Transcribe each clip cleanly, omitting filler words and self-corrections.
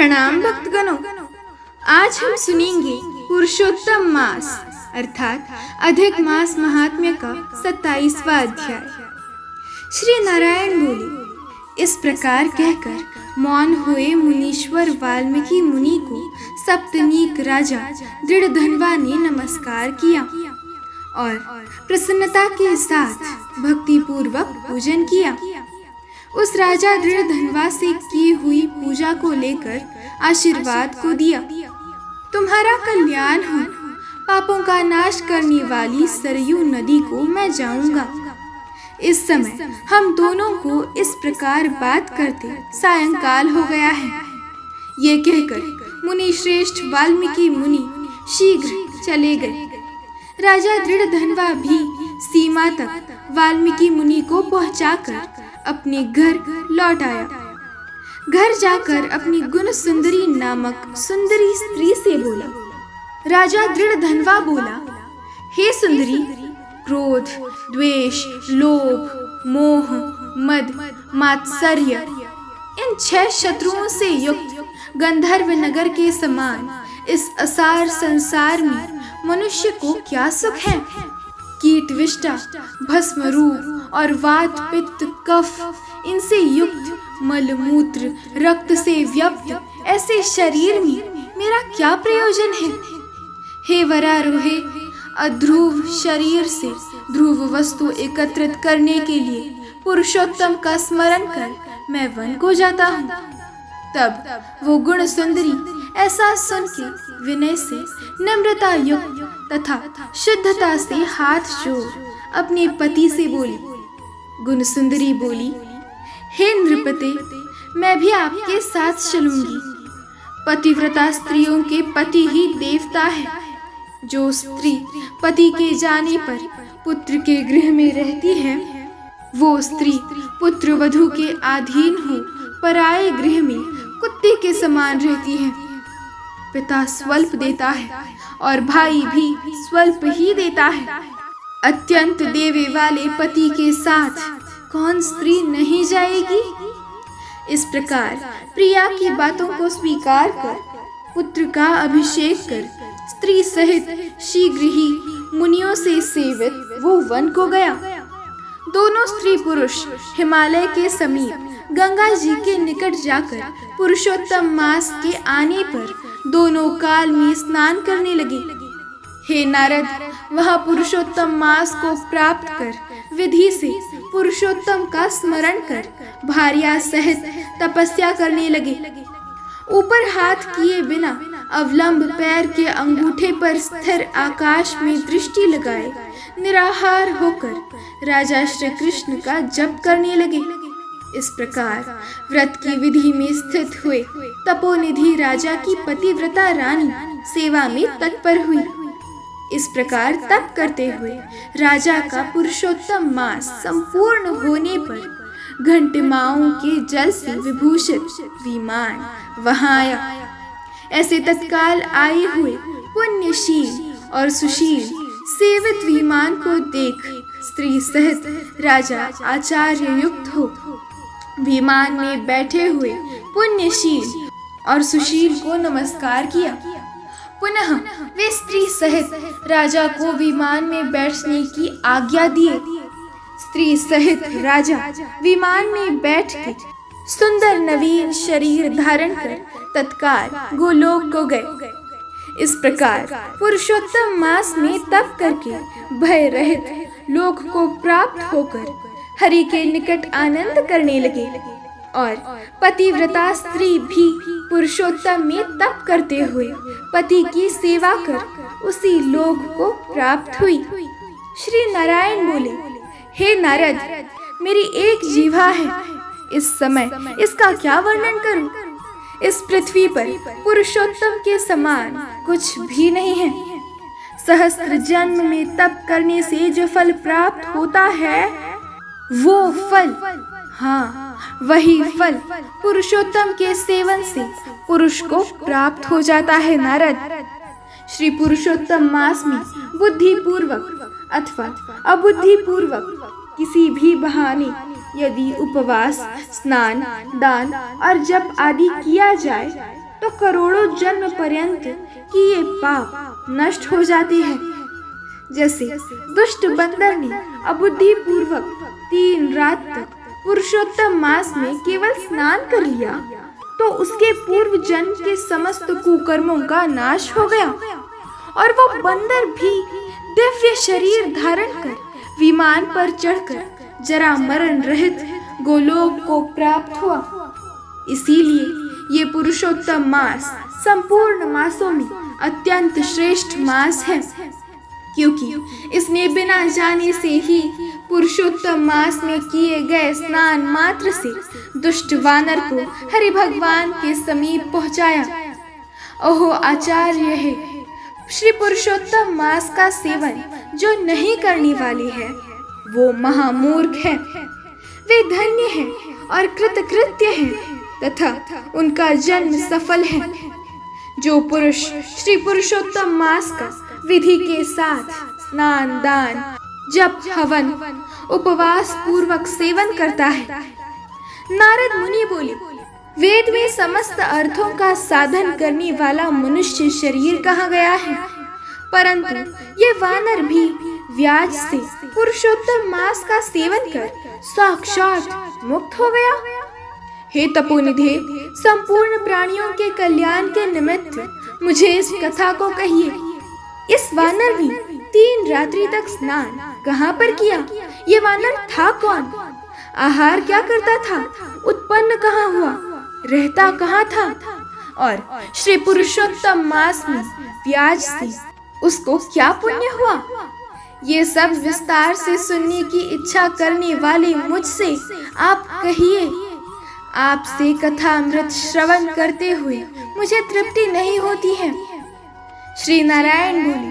प्रणाम भक्तगणों। आज हम सुनेंगे पुरुषोत्तम मास अर्थात अधिक मास महात्म्य का 27वां अध्याय। श्री नारायण बोले, इस प्रकार कहकर मौन हुए मुनीश्वर वाल्मीकि मुनि को सप्तनीक राजा दृढ़धन्वा ने नमस्कार किया और प्रसन्नता के साथ भक्ति पूर्वक पूजन किया। उस राजा दृढ़धन्वा से की हुई पूजा को लेकर आशीर्वाद को दिया, तुम्हारा कल्याण हो, पापों का नाश करने वाली सरयू नदी को मैं जाऊंगा। इस समय हम दोनों को इस प्रकार बात करते सायंकाल हो गया है। ये कहकर मुनि श्रेष्ठ वाल्मीकि मुनि शीघ्र चले गए। राजा दृढ़धन्वा भी सीमा तक वाल्मीकि मुनि को पहुंचाकर अपने घर लौट आया। घर जाकर अपनी गुण सुंदरी नामक सुंदरी स्त्री से बोला। राजा दृढ़धन्वा बोला, हे सुंदरी, क्रोध, द्वेष, लोभ, मोह, मद, मात्सर्य इन 6 शत्रुओं से युक्त गंधर्व नगर के समान इस असार संसार में मनुष्य को क्या सुख है। कीट विष्टा, भस्म रूप और वात पित्त कफ इनसे युक्त मलमूत्र रक्त से व्याप्त ऐसे शरीर में मेरा क्या प्रयोजन है। हे वरारोहे, अध्रुव शरीर से ध्रुव वस्तु एकत्रित करने के लिए पुरुषोत्तम का स्मरण कर मैं वन को जाता हूँ। तब वो गुण सुंदरी ऐसा सुन के विनय से नम्रता युक्त तथा शुद्धता से हाथ जोड़ अपने पति से बोली। गुण सुंदरी बोली, हे नृपते, मैं भी आपके साथ चलूंगी। पतिव्रता स्त्रियों के पति ही देवता है। जो स्त्री पति के जाने पर पुत्र के गृह में रहती है, वो स्त्री पुत्र वधू के अधीन हो पराये गृह में कुत्ते के समान रहती है। पिता स्वल्प देता है और भाई भी स्वल्प ही देता है। अत्यंत देवे वाले पति के साथ कौन स्त्री नहीं जाएगी। इस प्रकार प्रिया की बातों को स्वीकार कर पुत्र का अभिषेक कर स्त्री सहित शीघ्र ही मुनियों से सेवित वो वन को गया। दोनों स्त्री पुरुष हिमालय के समीप गंगा जी के निकट जाकर पुरुषोत्तम मास के आने पर दोनों काल में स्नान करने लगे। हे नारद, वह पुरुषोत्तम मास को प्राप्त कर विधि से पुरुषोत्तम का स्मरण कर भार्या सहित तपस्या करने लगे। ऊपर हाथ किए बिना अवलंब पैर के अंगूठे पर स्थिर आकाश में दृष्टि लगाए निराहार होकर राजा श्री कृष्ण का जप करने लगे। इस प्रकार व्रत की विधि में स्थित हुए तपोनिधि राजा की पतिव्रता रानी सेवा में तत्पर हुई। इस प्रकार तप करते हुए राजा का पुरुषोत्तम मास संपूर्ण होने पर घंटिमाओं के जल से विभूषित विमान वहां आया। ऐसे तत्काल आए हुए पुण्यशील और सुशील सेवित विमान को देख स्त्री सहित राजा आचार्य युक्त हो विमान में बैठे हुए पुण्यशील और सुशील को नमस्कार किया। पुनः वे स्त्री सहित राजा को विमान में बैठने की आज्ञा दिए। स्त्री सहित राजा विमान में बैठ के सुंदर नवीन शरीर धारण कर तत्काल गोलोक को गए। इस प्रकार पुरुषोत्तम मास में तप करके भय रहित लोक को प्राप्त होकर हरि के निकट आनंद करने लगे। और पतिव्रता स्त्री भी पुरुषोत्तम में तप करते हुए पति की सेवा कर उसी लोक को प्राप्त हुई। श्री नारायण बोले, हे नारद, मेरी एक जीवा है। इस समय इसका क्या वर्णन करूं। इस पृथ्वी पर पुरुषोत्तम के समान कुछ भी नहीं है। सहस्त्र जन्म में तप करने से जो फल प्राप्त होता है, वो फल, हाँ वही फल पुरुषोत्तम के सेवन से पुरुष को प्राप्त हो जाता है। नारद, श्री पुरुषोत्तम मास में बुद्धि पूर्वक अथवा अबुद्धि पूर्वक किसी भी बहाने यदि उपवास, स्नान, दान और जप आदि किया जाए तो करोड़ों जन्म पर्यंत किए पाप नष्ट हो जाते हैं। जैसे दुष्ट बंदर ने अबुद्धि पूर्वक 3 रात तक पुरुषोत्तम मास में केवल स्नान कर लिया, तो उसके पूर्व जन्म के समस्त कुकर्मों का नाश हो गया और वो बंदर भी दिव्य शरीर धारण कर विमान पर चढ़कर जरा मरण रहित गोलोक को प्राप्त हुआ। इसीलिए ये पुरुषोत्तम मास संपूर्ण मासों में अत्यंत श्रेष्ठ मास है, क्योंकि इसने बिना जाने से ही पुरुषोत्तम मास में किए गए स्नान मात्र से दुष्ट वानर को हरि भगवान के समीप पहुंचाया। ओहो आचार्य है, श्री पुरुषोत्तम मास का सेवन जो नहीं करने वाले है वो महामूर्ख है। वे धन्य हैं और कृतकृत्य हैं तथा उनका जन्म सफल है। जो पुरुष श्री पुरुषोत्तम मास का विधि के साथ स्नान, दान, जप, हवन, उपवास पूर्वक सेवन करता है। नारद मुनि बोले, वेद में समस्त अर्थों का साधन करने वाला मनुष्य शरीर कहा गया है, परंतु ये वानर भी व्याज से पुरुषोत्तम मास का सेवन कर साक्षात मुक्त हो गया। हे तपोनिधे, संपूर्ण प्राणियों के कल्याण के निमित्त मुझे इस कथा को कहिए। इस वानर ने 3 रात्रि तक स्नान कहाँ पर किया? ये वानर था कौन? आहार क्या करता था? उत्पन्न कहाँ हुआ? रहता कहाँ था? और श्री पुरुषोत्तम मास में व्याज से उसको क्या पुण्य हुआ? ये सब विस्तार से सुनने की इच्छा करने वाले मुझसे आप कहिए। आपसे कथा अमृत श्रवण करते हुए मुझे तृप्ति नहीं होती है। श्री नारायण बोले,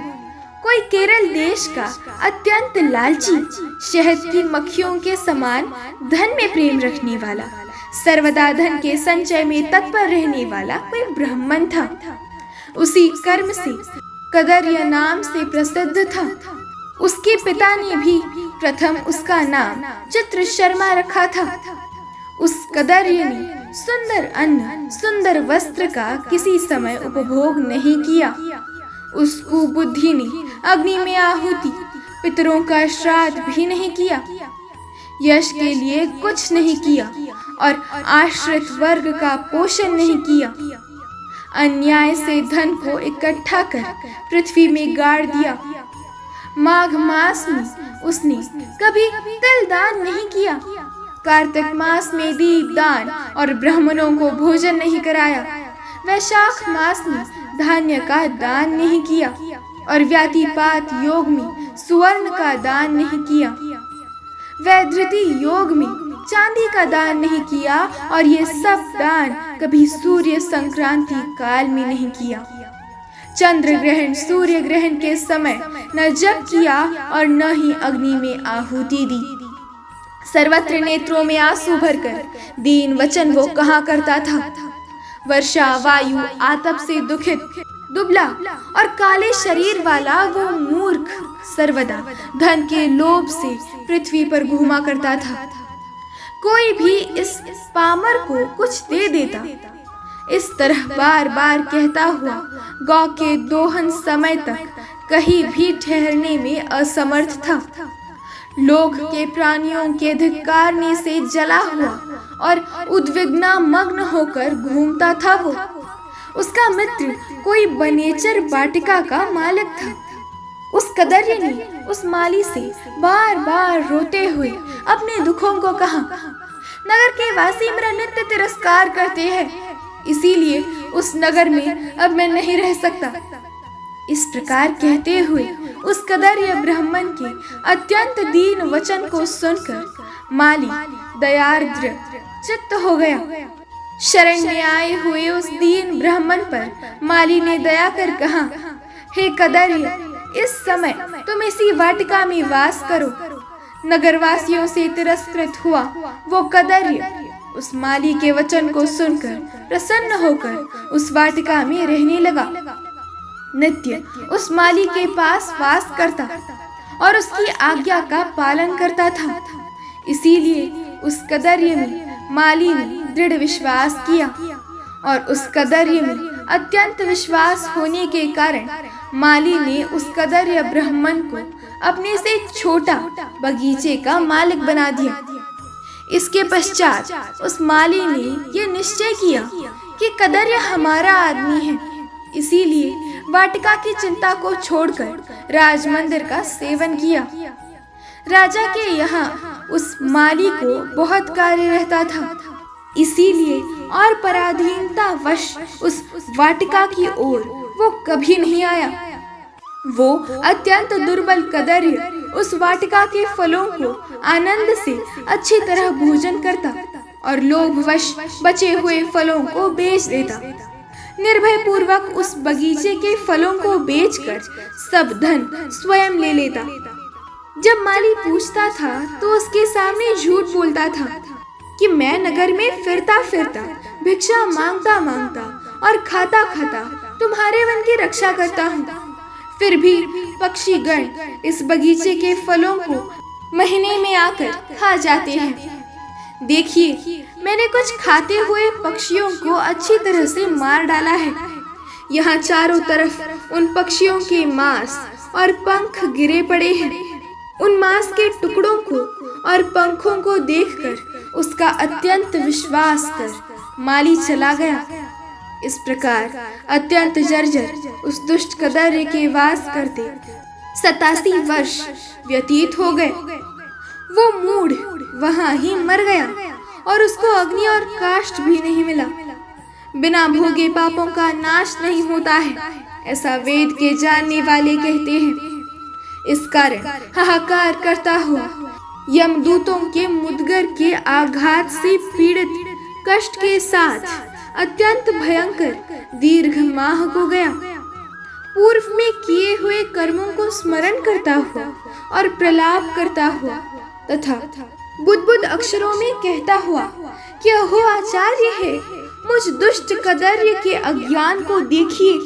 कोई केरल देश का अत्यंत लालची, शहद की मक्खियों के समान धन में प्रेम रखने वाला, सर्वदा धन के संचय में तत्पर रहने वाला कोई ब्राह्मण था। उसी कर्म से कदर्य नाम से प्रसिद्ध था। उसके पिता ने भी प्रथम उसका नाम चित्र शर्मा रखा था। उस कदर्य ने सुंदर अन्न, सुंदर वस्त्र का किसी समय उपभोग नहीं किया। उसको बुद्धि ने अग्नि में आहुति, पितरों का श्राद्ध भी नहीं किया, यश के लिए कुछ नहीं किया और आश्रित वर्ग का पोषण नहीं किया। अन्याय से धन को इकट्ठा कर पृथ्वी में गाड़ दिया। माघ मास में उसने कभी तिल दान नहीं किया। कार्तिक मास में दीप दान और ब्राह्मणों को भोजन नहीं कराया। वैशाख मास में धान्य का दान नहीं किया और व्यातिपात योग में सुवर्ण का दान नहीं किया। वैधृति योग में चांदी का दान नहीं किया और ये सब दान कभी सूर्य संक्रांति काल में नहीं किया। चंद्र ग्रहण, सूर्य ग्रहण के समय न जप किया और न ही अग्नि में आहुति दी। सर्वत्र नेत्रों में आंसू भरकर दीन वचन वो कहा करता था। वर्षा, वायु, आतप से दुखित, दुबला और काले शरीर वाला वो मूर्ख सर्वदा धन के लोभ से पृथ्वी पर घूमा करता था। कोई भी इस पामर को कुछ दे देता, इस तरह बार बार कहता हुआ गौ के दोहन समय तक कहीं भी ठहरने में असमर्थ था। लोक के प्राणियों के धिक्कारने से जला हुआ और उद्विग्ना मग्न होकर घूमता था वो। उसका मित्र कोई बनेचर वाटिका का मालिक था। उस कदर्य ने उस माली से बार बार रोते हुए अपने दुखों को कहा, नगर के वासी मेरा नित्य तिरस्कार करते हैं, इसीलिए उस नगर में अब मैं नहीं रह सकता। इस प्रकार कहते हुए उस कदर्य ब्राह्मण के अत्यंत दीन वचन को सुनकर माली दयार्द्र चित्त हो गया। शरण में आए हुए उस दीन ब्राह्मण पर माली ने दया कर कहा, हे कदर्य, इस समय तुम इसी वाटिका में वास करो। नगरवासियों से तिरस्कृत हुआ वो कदर्य उस माली के वचन को सुनकर प्रसन्न होकर उस वाटिका में रहने लगा। नित्य उस माली के पास वास करता और उसकी आज्ञा का पालन करता था। इसीलिए उस कदर्य में माली ने दृढ़ विश्वास किया और उस कदर्य में अत्यंत विश्वास होने के कारण माली ने उस कदर्य ब्राह्मण को अपने से छोटा बगीचे का मालिक बना दिया। इसके पश्चात उस माली ने यह निश्चय किया कि कदर्य हमारा आदमी है, इसीलिए वाटिका की चिंता को छोड़कर राजमंदिर का सेवन किया। राजा के यहाँ उस माली को बहुत कार्य रहता था, इसीलिए और पराधीनता वश उस वाटिका की ओर वो कभी नहीं आया। वो अत्यंत दुर्बल कदर्य उस वाटिका के फलों को आनंद से अच्छी तरह भोजन करता और लोभवश बचे हुए फलों को बेच देता। निर्भय पूर्वक उस बगीचे के फलों को बेचकर सब धन स्वयं ले लेता। जब माली पूछता था तो उसके सामने झूठ बोलता था कि मैं नगर में फिरता फिरता भिक्षा मांगता मांगता और खाता खाता तुम्हारे वन की रक्षा करता हूँ, फिर भी पक्षीगण इस बगीचे के फलों को महीने में आकर खा जाते हैं। देखिए, मैंने कुछ खाते हुए पक्षियों को अच्छी तरह से मार डाला है। यहाँ चारों तरफ उन पक्षियों के मांस और पंख गिरे पड़े हैं। उन मांस के टुकड़ों को और पंखों को देखकर उसका अत्यंत विश्वास कर माली चला गया। इस प्रकार अत्यंत जर्जर उस दुष्ट कदर्य के वास करते 87 वर्ष व्यतीत हो गए। वो मूढ़ वहां ही मर गया और उसको अग्नि और काष्ठ भी नहीं मिला। बिना भोगे पापों का नाश नहीं होता है, ऐसा वेद के जानने वाले कहते हैं। इस कारण हाहाकार करता हुआ यमदूतों के मुदगर के आघात से पीड़ित कष्ट के साथ अत्यंत भयंकर दीर्घ माह को गया। पूर्व में किए हुए कर्मों को स्मरण करता हुआ और प्रलाप करता हुआ तथा बुद्बुद अक्षरों में कहता हुआ कि अहो आचार्य है, मुझ दुष्ट कदर्य के अज्ञान को देखिए।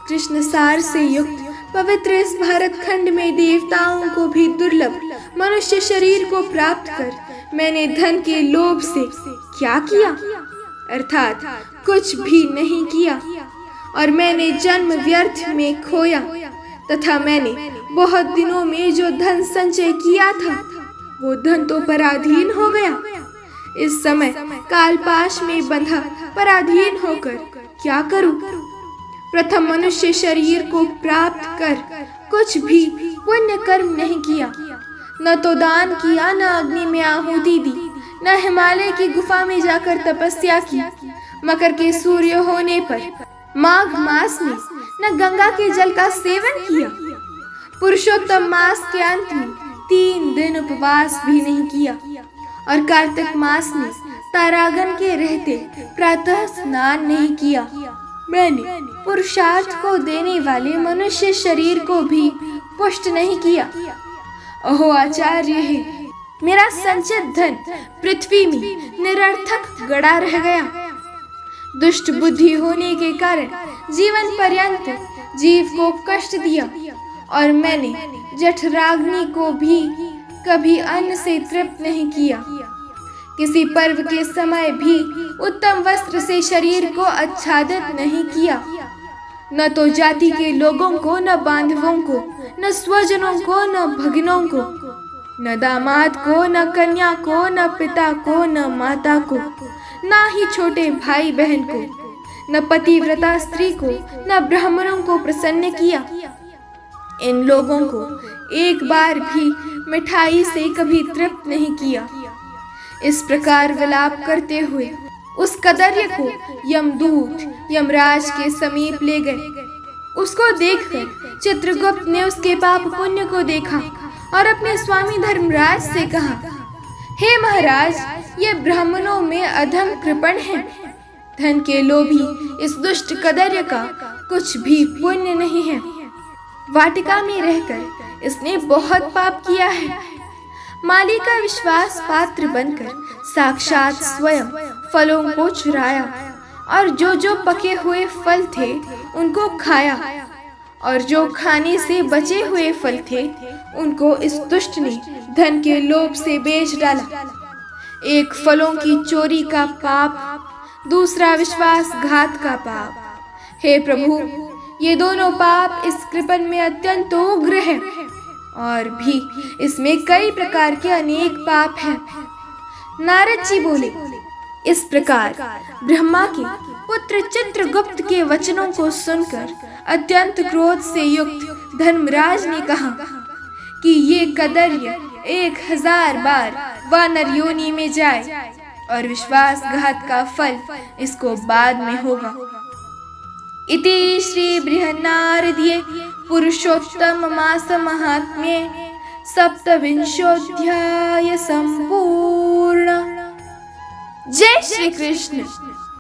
कृष्ण सार से युक्त पवित्र इस भारत खंड में देवताओं को भी दुर्लभ मनुष्य शरीर को प्राप्त कर मैंने धन के लोभ से क्या किया, अर्थात कुछ भी नहीं किया, और मैंने जन्म व्यर्थ में खोया तथा मैंने बहुत दिनों में जो धन संचय किया था वो धन तो पराधीन हो गया। इस समय कालपाश में बंधा पराधीन होकर क्या करूं? प्रथम मनुष्य शरीर को प्राप्त कर कुछ भी पुण्य कर्म नहीं किया, न तो दान किया, न अग्नि में आहुति दी, न हिमालय की गुफा में जाकर तपस्या की, मकर के सूर्य होने पर माघ मास में न गंगा के जल का सेवन किया, पुरुषोत्तम मास के अंत में 3 दिन उपवास भी नहीं किया, और कार्तिक मास में तारागण के रहते प्रातः स्नान नहीं किया। मैंने पुरुषार्थ को देने वाले मनुष्य शरीर को भी पुष्ट नहीं किया। अहो आचार्य है, मेरा संचित धन पृथ्वी में निरर्थक गड़ा रह गया। दुष्ट बुद्धि होने के कारण जीवन पर्यंत जीव को कष्ट दिया, और मैंने जठराग्नि को भी कभी अन्न से तृप्त नहीं किया। किसी पर्व के समय भी उत्तम वस्त्र से शरीर को आच्छादित नहीं किया। न तो जाति के लोगों को, न बांधवों को, न स्वजनों को, न भगिनों को, न दामाद को, न कन्या को, न पिता को, न माता को, न ही छोटे भाई बहन को, न पतिव्रता स्त्री को, न ब्राह्मणों को प्रसन्न किया। इन लोगों को एक बार भी मिठाई से कभी तृप्त नहीं किया। इस प्रकार विलाप करते हुए उस कदर्य को यमदूत यमराज के समीप ले गए। उसको देखकर चित्रगुप्त ने उसके पाप पुण्य को देखा और अपने स्वामी धर्मराज से कहा, हे महाराज, ये ब्राह्मणों में अधम कृपण है। धन के लोभी इस दुष्ट कदर्य का कुछ भी पुण्य नहीं है। वाटिका में रहकर इसने बहुत पाप किया है। माली का विश्वास पात्र बनकर साक्षात स्वयं फलों को चुराया, और जो जो पके हुए फल थे उनको खाया, और जो खाने से बचे हुए फल थे उनको इस दुष्ट ने धन के लोभ से बेच डाला। एक फलों की चोरी का पाप दूसरा विश्वासघात का पाप। हे प्रभु, ये दोनों पाप इस कृपण में अत्यंत उग्र है और भी इसमें कई प्रकार के अनेक पाप हैं। नारद जी बोले, इस प्रकार ब्रह्मा के पुत्र चित्रगुप्त के वचनों को सुनकर अत्यंत क्रोध से युक्त धर्मराज ने कहा कि ये कदर्य 1000 बार वानर योनि में जाए और विश्वासघात का फल इसको बाद में होगा। इति श्री बृहन्नारदीये पुरुषोत्तम मास महात्म्ये सप्तविंशोऽध्याय संपूर्ण। जय श्री कृष्ण।